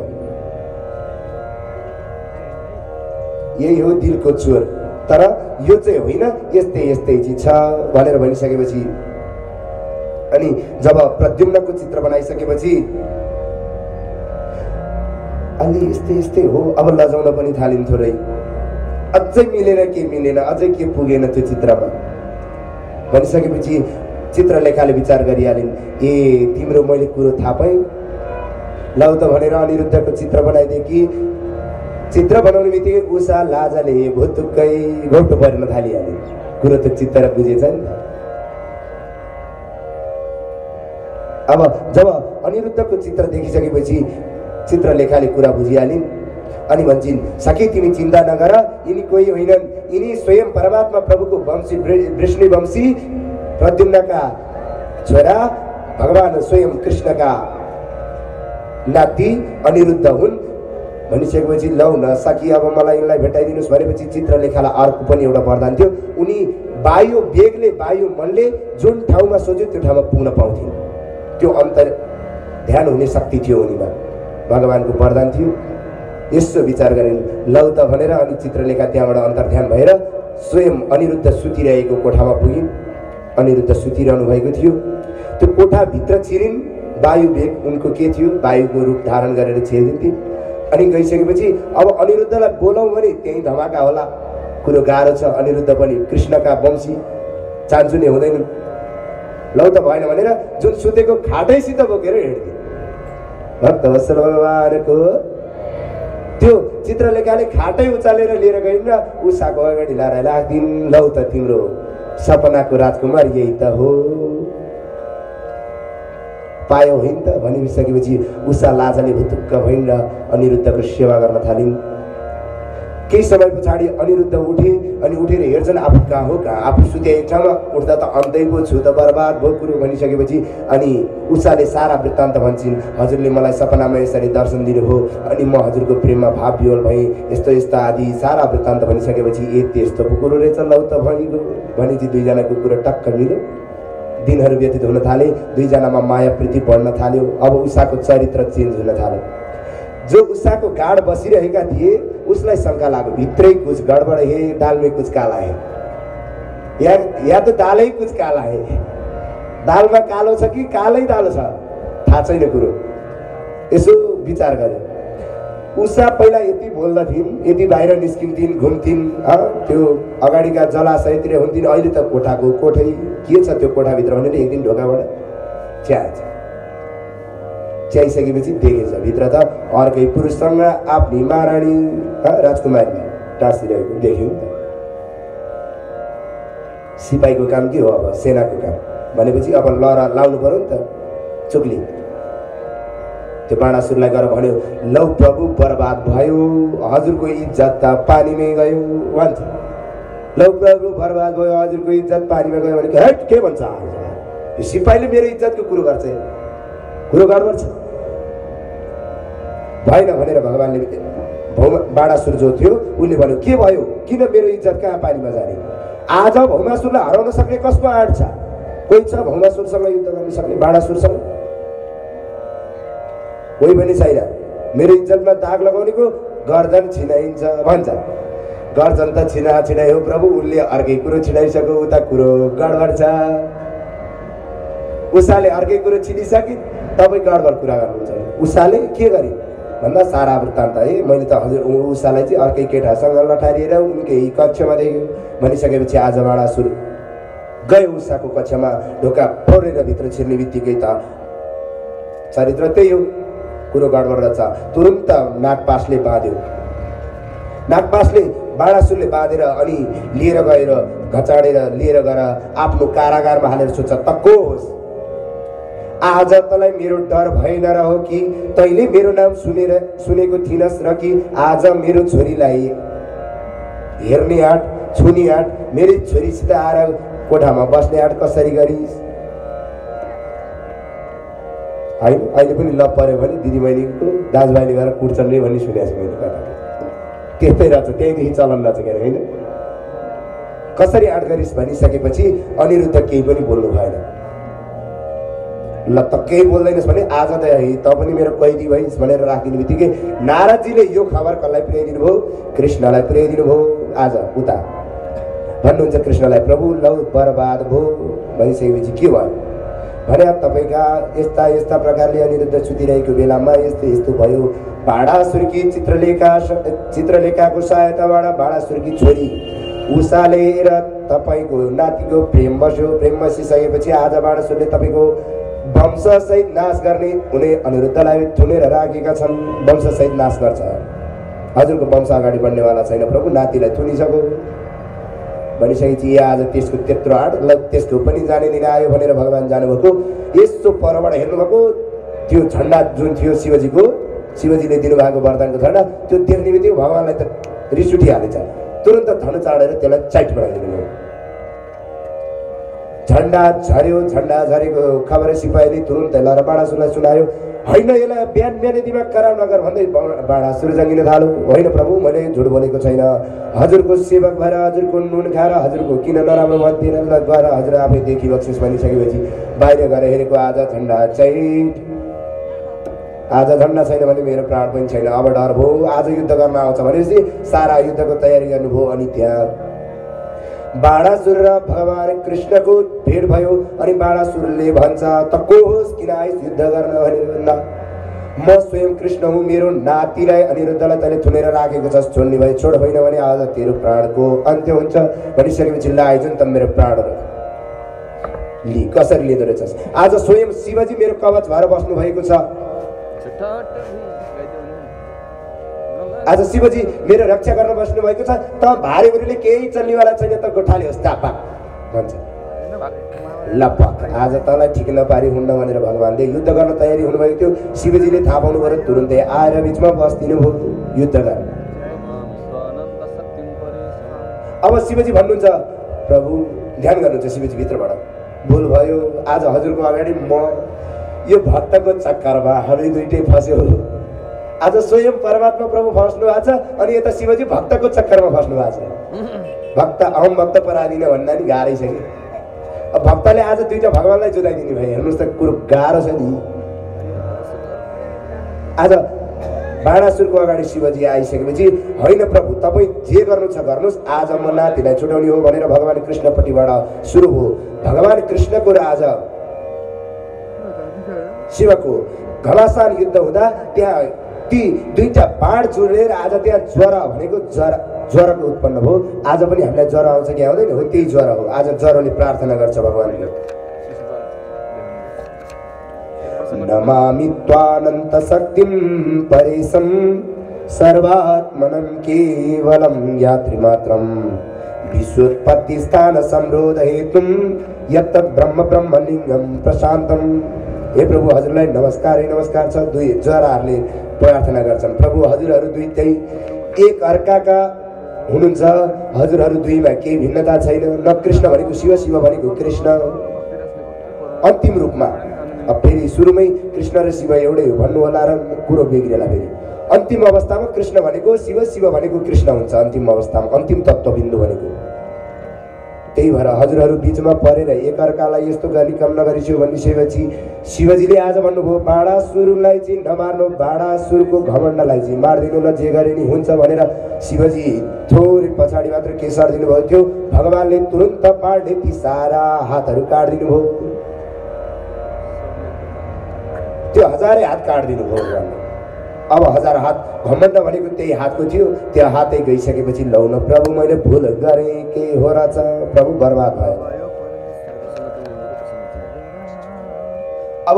यही हो दिलको चोर तर यो चाहिँ होइन, यस्तै यस्तै चाहिँ छ भनेर भनिसकेपछि अनि जब प्रद्युम्नको चित्र बनाइसकेपछि अलि यस्तै यस्तै हो, अब लजाउन पनि थालिन् थोरै। अझै मिलेन, के मिलेन, अझै के पुगेन त्यो चित्रमा भनिसकेपछि चित्रलेखाले विचार गरिहालिन्, ए तिम्रो मैले कुरो थाहा पाएँ, लौ त भनेर अनिरुद्धको चित्र बनाइदिए कि चित्र बनाउने बित्तिकै उषा लाजाले भुतुक्कै घोप्टो पर्न थालिहाले। कुरो त चित्र बुझेछ नि त। अब जब अनिरुद्धको चित्र देखिसकेपछि चित्रलेखाले कुरा बुझिहालिन् अनि भन्छन्, सके तिमी चिन्ता नगर, यिनी कोही होइनन्, यिनी स्वयं परमात्मा प्रभुको वंशी वृष्णिवंशी प्रद्युम्नका छोरा भगवान स्वयं कृष्णका नाति अनिरुद्ध हुन् भनिसकेपछि लौ न सकी अब मलाई यिनलाई भेटाइदिनुहोस् भनेपछि चित्रलेखालाई अर्को पनि एउटा वरदान थियो। उनी वायु वेगले वायु मनले जुन ठाउँमा सोच्यो त्यो ठाउँमा पुग्न पाउँथे। त्यो अन्तर ध्यान हुने शक्ति थियो उनीमा, भगवानको वरदान थियो। यसो विचार गरिन्, लौ त भनेर अनि चित्रलेखा त्यहाँबाट अन्तर ध्यान भएर स्वयं अनिरुद्ध सुतिरहेको कोठामा पुगिन्। अनिरुद्ध सुतिरहनु भएको थियो। त्यो कोठाभित्र छिरिन्। वायु वेग उनको के थियो, वायुको रूप धारण गरेर छिरिन्थे। अनि गइसकेपछि अब अनिरुद्धलाई बोलाउँ भने त्यही धमाका होला, कुरो गाह्रो छ। अनिरुद्ध पनि कृष्णका वंशी चान्चुने हुँदैनन्। लौ त भएन भनेर जुन सुतेको खाटैसित बोकेर हिँड्थे। भक्तवत्सल भगवानको त्यो चित्रलेखाले खाटै उचालेर लिएर गइन् र उषाको अगाडि लाएर राखिदिन्। लौ त तिम्रो सपनाको राजकुमार यही त हो, पायो होइन त भनिसकेपछि उषा लाजाले भुतुक्क भइन् र अनिरुद्धको सेवा गर्न थालिन्। केही समय पछाडि अनिरुद्ध उठे अनि उठेर हेर्छन् आफू कहाँ हो, कहाँ आफू सुते एक ठाउँमा, उठ्दा त अन्तै पो छु त बर्बाद भयो कुरो भनिसकेपछि अनि उषाले सारा वृत्तान्त भन्छन्। हजुरले मलाई सपनामा यसरी दर्शन दिनुभयो अनि म हजुरको प्रेममा भाव विवल भएँ, यस्तो यस्तो आदि सारा वृत्तान्त भनिसकेपछि ए त्यस्तो पो कुरो रहेछ, लौ त भनेपछि दुईजनाको कुरो टक्क मिल्यो। दिनहरू व्यतीत हुन थाले, दुईजनामा माया प्रीति बढ्न थाल्यो। अब उषाको चरित्र चेन्ज हुन थाल्यो। जो उषाको गाड बसिरहेका थिए उसलाई शङ्का लाग्यो, भित्रै कुछ गडबड है, दाल में कुछ काला है, या त दालै कुछ काला है। दालमा कालो छ कि कालै दालो छ थाहा छैन कुरो। यसो विचार गरे। उषा पहिला यति बोल्दथिन्, यति बाहिर निस्किन्थिन्, घुम्थिन्, त्यो अगाडिका जलाशयतिर हुन्थिन्। अहिले त कोठाको कोठै के छ त्यो कोठाभित्र भनेर एक दिन ढोकाबाट च्याइसकेपछि देखेछ भित्र त अर्कै पुरुषसँग आफ्नी महारानी राजकुमारी टाँसिरहेको देख्यो। सिपाहीको काम के हो, अब सेनाको काम भनेपछि अब लहरा लाउनु पर्यो नि त चुक्ली। त्यो बाणासुरलाई गएर भन्यो, लौ प्रभु बर्बाद भयो, हजुरको इज्जत त पानीमै गयो भन्छ। लौ प्रभु बर्बाद भयो, हजुरको इज्जत पानीमा गयो भने हट के भन्छ। यो सिपाहीले मेरो इज्जतको कुरो गर्छ, कुरो गडबड छ भएन भनेर भगवानले बाणासुर जो थियो उसले भन्यो के भयो, किन मेरो इज्जत कहाँ पानीमा जाने। आज भौमासुरलाई हराउन सक्ने कसको आँट छ, कोही छ भौमासुरसँग युद्ध गर्न सक्ने, बाणासुरसँग कोही पनि छैन। मेरो इज्जतमा दाग लगाउनेको गर्दन छिनाइन्छ भन्छ। गर्दन त छिनायो प्रभु, उसले अर्कै कुरो छिनाइसक्यो, उता कुरो गडबड छ। उषाले अर्कै कुरो छिनिसके, तपाईँ गडबड कुरा गर्नुहुन्छ। उषाले के गरे भन्दा सारा वृत्तान्त है मैले त हजुर उषालाई चाहिँ अर्कै केटासँग लठारिएर उनकै कक्षमा देख्यो भनिसकेपछि आज बाणासुर गयो उषाको कक्षमा, ढोका फोरेर भित्र छिर्ने बित्तिकै त चरित्र त्यही हो, कुरो गडबड रहेछ। तुरुन्त नागपासले बाँध्यो। नागपासले बाणासुरले बाँधेर अनि लिएर गएर घचाडेर लिएर गएर आफ्नो कारागारमा हालेर सोच्छ तक्को होस्, आज तँलाई मेरो डर भएन र हो कि तैँले मेरो नाम सुनेको थिइनस् र कि आज मेरो छोरीलाई हेर्ने आँट छुने आँट मेरी छोरीसित आएर कोठामा बस्ने आँट कसरी गरिस्। होइन अहिले पनि लप पऱ्यो भने दिदीबहिनीको दाजुभाइले गएर कुट्छन् रे भन्ने सुनेको छु मैले कथा। त्यस्तै रहेछ, त्यहीँदेखि चलन रहेछ के अरे होइन। कसरी आँट गरिस् भनिसकेपछि अनिरुद्ध केही पनि बोल्नु भएन। ल त केही बोल्दैनस् भने आज त त पनि मेरो कैदी भइस् भनेर राखिदिने बित्तिकै नारदजीले यो खबर कसलाई पुर्याइदिनु भयो, कृष्णलाई पुर्याइदिनु भयो। आज उता भन्नुहुन्छ कृष्णलाई, प्रभु लौ बर्बाद भयो भनिसकेपछि के भयो भने तपाईँका यस्ता यस्ता प्रकारले अनिरुद्ध सुतिरहेको बेलामा यस्तो यस्तो भयो। बाणासुरकी चित्रलेखाको सहायताबाट बाणासुरकी छोरी उषाले र तपाईँको नातिको प्रेम बस्यो। प्रेम बसिसकेपछि आज बाणासुरले तपाईँको वंशसहित नाश गर्ने उनी अनिरुद्धलाई थुनेर राखेका छन्। वंशसहित नाश गर्छ। हजुरको वंश अगाडि बढ्नेवाला छैन प्रभु, नातिलाई थुनिसक्यो भनिसकेपछि आज त्यसको त्यत्रो आँट ल त्यसको पनि जाने दिन आयो भनेर भगवान् जानुभएको। यस्तो परबाट हेर्नुभएको त्यो झन्डा जुन थियो शिवजीले दिनुभएको वरदानको झन्डा, त्यो देख्ने बित्तिकै भगवान्लाई त रिस उठिहालेछ। तुरन्त धनु चाडेर त्यसलाई चाइट बनाइदिनु भयो। झन्डा झऱ्यो। झन्डा झरेको खबर सिपाहीले तुरन्तै लगेर बाणासुरलाई सुनायो। होइन, यसलाई बिहान बिहानै दिमाग खराब नगर भन्दै बाणासुर जङ्गिन थाल्यो। होइन प्रभु, मैले झुट बोलेको छैन। हजुरको सेवक भएर हजुरको नुन खाएर हजुरको किन नराम्रो भन्दिनँ गएर हजुर आफै देखि बक्सिस भनिसकेपछि बाहिर गएर हेरेको आज झन्डा चाहिँ आज झन्डा छैन भने मेरो प्राण पनि छैन। अब डर भयो, आज युद्ध गर्न आउँछ भनेपछि सारा युद्धको तयारी गर्नुभयो। अनि त्यहाँ बाणासुर र भगवान कृष्णको भेट भयो। अनि बाणासुरले भन्छ त को होस् किन आइस युद्ध गर्न भनेर, म स्वयं कृष्ण हुँ। मेरो नातिलाई अनिरुद्धलाई तैँले थुनेर राखेको छस्, छोड्ने भए छोड, होइन भने आज तेरो प्राणको अन्त्य हुन्छ भनिसकेपछि लाइजुन त मेरो प्राण लि कसरी लिँदो रहेछस्। आज स्वयं शिवजी मेरो कवच भएर बस्नु भएको छ। आज शिवजी मेरो रक्षा गर्न बस्नु भएको छ। त भारी गुरुले केही चल्नेवाला छैन, त गोठाले होस् दापा भन्छ। लपक आज तँलाई ठिक नपारी हुन्न भनेर भगवान्ले युद्ध गर्न तयारी हुनुभएको थियो। शिवजीले थाहा पाउनु पऱ्यो, तुरुन्तै आएर बिचमा बस्दिनु भयो युद्ध गर्न। अब शिवजी भन्नुहुन्छ, प्रभु ध्यान गर्नुहुन्छ शिवजी भित्रबाट भुल भयो। आज हजुरको अगाडि म यो भक्तको चक्करमा हामी दुइटै फस्यो। आज स्वयं परमात्मा प्रभु फस्नु भएको छ अनि यता शिवजी भक्तको चक्करमा फस्नु भएको छ। भक्त अहम भक्त परादिन भन्दा नि गाह्रै छ कि। अब भक्तले आज दुईटा भगवान्लाई जुदाइदिने भयो। हेर्नुहोस् त कुरो गाह्रो छ नि। आज बाणासुरको अगाडि शिवजी आइसकेपछि होइन प्रभु तपाईँ जे गर्नु छ गर्नुहोस्, आज म नातिलाई छुटाउने हो भनेर भगवान् कृष्णपट्टिबाट सुरु भयो। भगवान् कृष्णको र आज शिवको घमासान युद्ध हुँदा त्यहाँ ती दुईटा बाण जुरेर आज त्यहाँ ज्वरो भनेको ज्वरोको उत्पन्न भयो। आज पनि हामीलाई ज्वरो आउँछ कि आउँदैन, हो त्यही ज्वरो हो। आज ज्वरोले प्रार्थना गर्छ भगवान्ले, नमामि त्वानन्त शक्तिं परेशं सर्वात्मनं केवलं यात्रिमात्रं विश्वोत्पत्ति स्थान संरोध हेतुं यत्तत् ब्रह्म ब्रह्मलिङ्गं प्रशान्तम्। हे प्रभु हजुरलाई नमस्कार नमस्कार छ। दुई ज्वराहरूले प्रार्थना गर्छन्, प्रभु हजुरहरू दुईटै एक अर्काका हुनुहुन्छ। हजुरहरू दुईमा केही भिन्नता छैन। न कृष्ण भनेको शिव, शिव भनेको कृष्ण। अन्तिम रूपमा अब फेरि सुरुमै कृष्ण र शिव एउटै हो भन्नु होला र कुरो बिग्रेला। फेरि अन्तिम अवस्थामा कृष्ण भनेको शिव, शिव भनेको कृष्ण हुन्छ। अन्तिम अवस्थामा अन्तिम तत्त्वबिन्दु भनेको। त्यही भएर हजुरहरू बिचमा परेर एकअर्कालाई यस्तो गर्ने काम नगरिस्यो भनिसकेपछि शिवजीले आज भन्नुभयो बाणासुरलाई चाहिँ नमार्नु, बाणासुरको घमण्डलाई चाहिँ मारिदिनु ल, जे गरे नि हुन्छ भनेर शिवजी थोरै पछाडि मात्र केसर दिनुभएको थियो। भगवान्ले तुरन्त पाडले ती सारा हातहरू काटिदिनु भयो। त्यो हजारै हात काटिदिनु भयो भगवान्ले। अब हजार हात घमण्ड भनेको त्यही हातको थियो। त्यो हातै गइसकेपछि लौ न प्रभु मैले भुल गरेँ, के हो रहेछ प्रभु, बर्बाद भयो। अब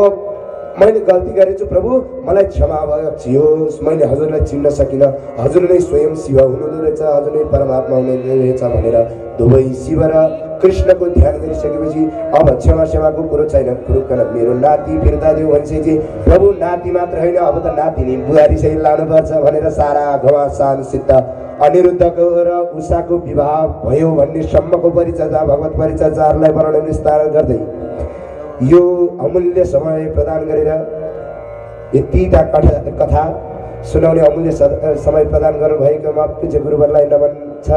मैले गल्ती गरेछु प्रभु, मलाई क्षमा बख्सियोस्। मैले हजुरलाई चिन्न सकिनँ, हजुर नै स्वयं शिव हुनुहुँदो रहेछ, हजुर नै परमात्मा हुनुहुँदो रहेछ भनेर दुवै शिव र कृष्णको ध्यान गरिसकेपछि अब क्षमाको कुरो छैन। कुरो मेरो नाति फिर्ता दियो भनेपछि प्रभु नाति मात्र होइन, अब त नातिनी बुहारी सहित लानुपर्छ भनेर सारा घमासान सिद्ध अनिरुद्धको र उषाको विवाह भयो भन्ने सम्मको परिचर्या भगवत परिचर्याहरूलाई वर्णन विस्तार गर्दै यो अमूल्य समय प्रदान गरेर यतिटा कथा सुनाउने अमूल्य समय प्रदान गर्नुभएकोमा पूज्य गुरुवरलाई नमन छ।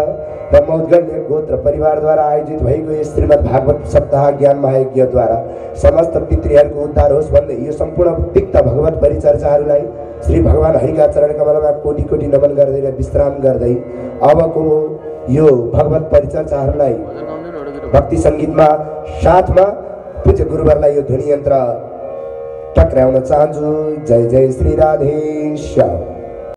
र मौदगण्य गोत्र परिवारद्वारा आयोजित भएको यस श्रीमद् भागवत सप्ताह ज्ञान महायज्ञद्वारा समस्त पितृहरूको उद्धार होस् भन्दै यो सम्पूर्ण तिक्त भगवत परिचर्याहरूलाई श्री भगवान हरिका चरण कमलमा कोटि कोटि नमन गर्दै र विश्राम गर्दै अबको यो भगवत परिचर्याहरूलाई भक्ति सङ्गीतमा साथमा पूज्य गुरुवरलाई यो ध्वनि यन्त्र टक्राउन चाहन्छु। जय जय श्री राधेश्याम।